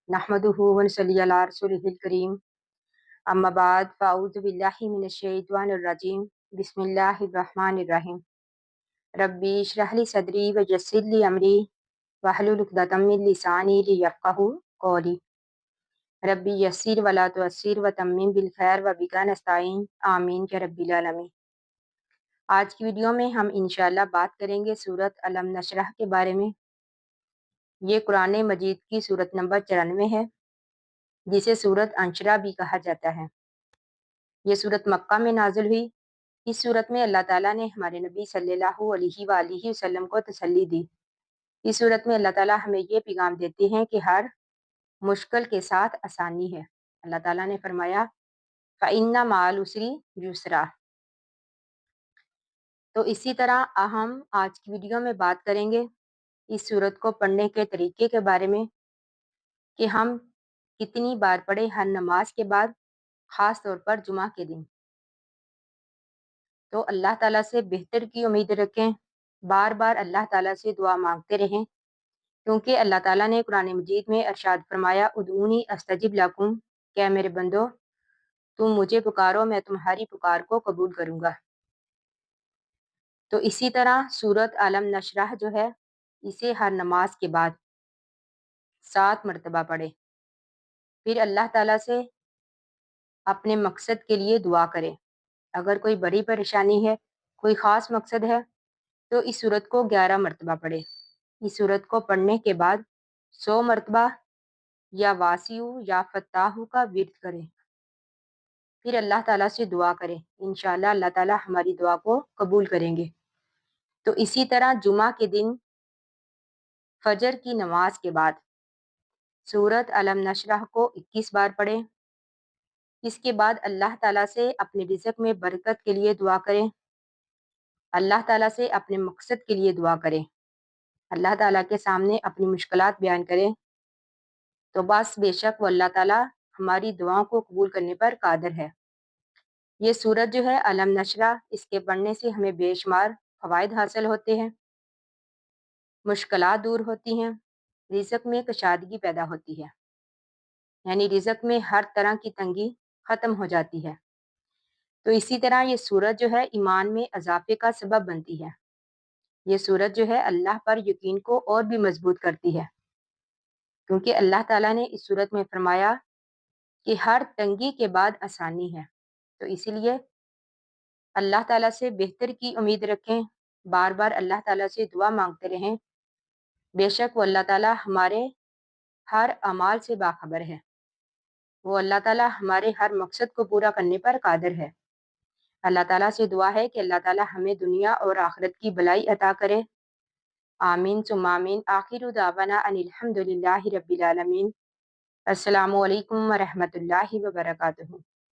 नहमदुहु व नसल्ली अला रसूलिहिल करीम अम्मा बाद फ़अऊज़ु बिल्लाहि मिनश शैतानिर रजीम बिस्मिल्लाहिर रहमानिर रहीम रब्बी इश्रह ली सदरी व यस्सिर ली अमरी वहलुल उक़दतम मिन लिसानी लियफ़क़हू क़ौली रब्बी यस्सिर वला तुअस्सिर व तम्मिम बिल खैर व बिका नस्ताईन आमीन या रब्बिल आलमीन। आज की वीडियो में हम इंशाअल्लाह बात करेंगे सूरत अलम नशरह के बारे में। ये कुरान मजीद की सूरत नंबर 94 है, जिसे सूरत अंशरा भी कहा जाता है। ये सूरत मक्का में नाज़िल हुई। इस सूरत में अल्लाह ताला ने हमारे नबी सल्लल्लाहु अलैहि वसल्लम को तसल्ली दी। इस सूरत में अल्लाह ताला हमें ये पैगाम देते हैं कि हर मुश्किल के साथ आसानी है। अल्लाह ताला ने फरमाया फ़इन्ना मअल उसरी युसरा। तो इसी तरह हम आज की वीडियो में बात करेंगे इस सूरत को पढ़ने के तरीके के बारे में कि हम कितनी बार पढ़े हर नमाज के बाद, ख़ास तौर पर जुमा के दिन। तो अल्लाह ताला से बेहतर की उम्मीद रखें, बार बार अल्लाह ताला से दुआ मांगते रहें, क्योंकि अल्लाह ताला ने कुरान मजीद में इरशाद फरमाया उदूनी अस्तजिब लकुम, क्या मेरे बंदो तुम मुझे पुकारो मैं तुम्हारी पुकार को कबूल करूँगा। तो इसी तरह सूरत अलम नशरह जो है, इसे हर नमाज के बाद 7 मरतबा पढ़े। फिर अल्लाह ताला से अपने मकसद के लिए दुआ करें। अगर कोई बड़ी परेशानी है, कोई ख़ास मकसद है, तो इस सूरत को 11 मरतबा पढ़े। इस सूरत को पढ़ने के बाद 100 मरतबा या वासिउ या फत्ताहु का विर्द करें। फिर अल्लाह ताला से दुआ करें, इंशाअल्लाह अल्लाह ताला हमारी दुआ को कबूल करेंगे। तो इसी तरह जुमा के दिन फजर की नमाज के बाद सूरत अलम नशरह को 21 बार पढ़ें। इसके बाद अल्लाह ताला से अपने रिज़्क़ में बरकत के लिए दुआ करें। अल्लाह ताला से अपने मकसद के लिए दुआ करें। अल्लाह ताला के सामने अपनी मुश्किलात बयान करें, तो बस बेशक वो अल्लाह ताला हमारी दुआओं को कबूल करने पर कादिर है। ये सूरत जो है अलम नशरा, इसके पढ़ने से हमें बेशुमार फ़वाइद हासिल होते हैं, मुश्किलात दूर होती हैं, रिज़्क़ में कशादगी पैदा होती है, यानी रिज़्क़ में हर तरह की तंगी ख़त्म हो जाती है। तो इसी तरह ये सूरत जो है ईमान में इज़ाफ़े का सबब बनती है। ये सूरत जो है अल्लाह पर यकीन को और भी मजबूत करती है, क्योंकि अल्लाह ताला ने इस सूरत में फरमाया कि हर तंगी के बाद आसानी है। तो इसीलिए अल्लाह ताला से बेहतर की उम्मीद रखें, बार बार अल्लाह ताला से दुआ मांगते रहें। बेशक वो अल्लाह ताला हमारे हर अमाल से बाखबर है। वो अल्लाह ताला हमारे हर मकसद को पूरा करने पर कादिर है। अल्लाह ताला से दुआ है कि अल्लाह ताला हमें दुनिया और आखिरत की भलाई अता करे। आमीन सुम्मा आमीन। आखिरु दावाना अनिल हम्दुलिल्लाहि रब्बिल आलमीन। अस्सलामु अलैकुम व रहमतुल्लाहि व बरकातुहू।